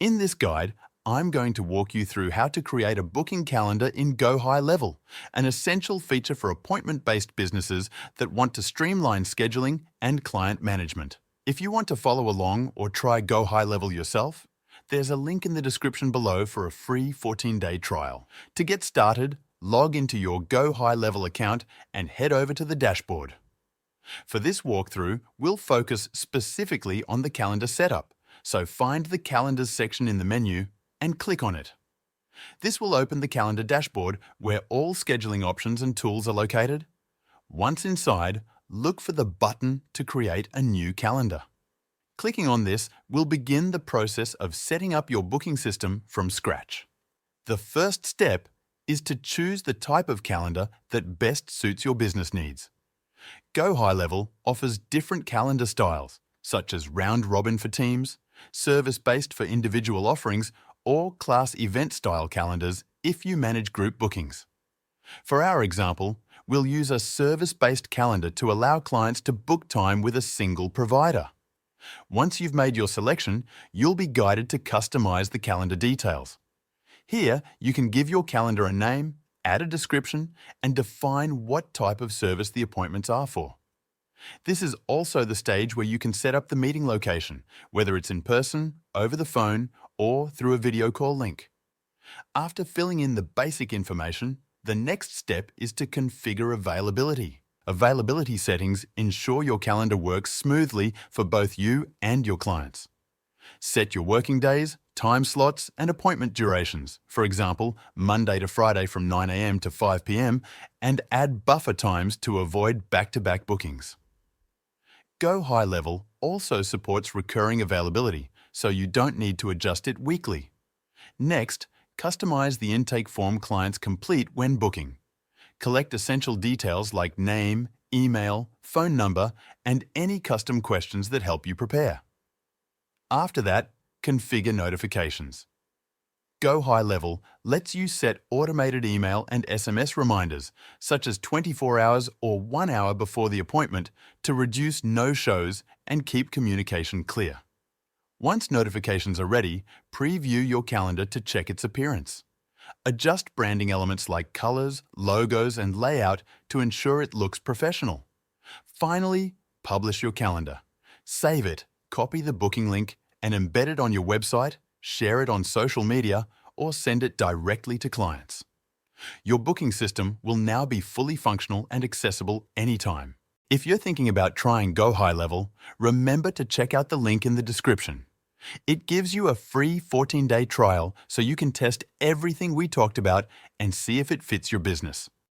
In this guide, I'm going to walk you through how to create a booking calendar in GoHighLevel, an essential feature for appointment-based businesses that want to streamline scheduling and client management. If you want to follow along or try GoHighLevel yourself, there's a link in the description below for a free 14-day trial. To get started, log into your GoHighLevel account and head over to the dashboard. For this walkthrough, we'll focus specifically on the calendar setup, so find the Calendars section in the menu and click on it. This will open the calendar dashboard where all scheduling options and tools are located. Once inside, look for the button to create a new calendar. Clicking on this will begin the process of setting up your booking system from scratch. The first step is to choose the type of calendar that best suits your business needs. GoHighLevel offers different calendar styles, such as round-robin for teams, service-based for individual offerings, or class event-style calendars if you manage group bookings. For our example, we'll use a service-based calendar to allow clients to book time with a single provider. Once you've made your selection, you'll be guided to customize the calendar details. Here, you can give your calendar a name, add a description, and define what type of service the appointments are for. This is also the stage where you can set up the meeting location, whether it's in person, over the phone, or through a video call link. After filling in the basic information, the next step is to configure availability. Availability settings ensure your calendar works smoothly for both you and your clients. Set your working days, time slots, and appointment durations, for example, Monday to Friday from 9 a.m. to 5 p.m., and add buffer times to avoid back-to-back bookings. GoHighLevel also supports recurring availability, so you don't need to adjust it weekly. Next, customize the intake form clients complete when booking. Collect essential details like name, email, phone number, and any custom questions that help you prepare. After that, configure notifications. GoHighLevel lets you set automated email and SMS reminders, such as 24 hours or 1 hour before the appointment, to reduce no-shows and keep communication clear. Once notifications are ready, preview your calendar to check its appearance. Adjust branding elements like colors, logos, and layout to ensure it looks professional. Finally, publish your calendar. Save it, copy the booking link, and embed it on your website, share it on social media, or send it directly to clients. Your booking system will now be fully functional and accessible anytime. If you're thinking about trying GoHighLevel, remember to check out the link in the description. It gives you a free 14-day trial so you can test everything we talked about and see if it fits your business.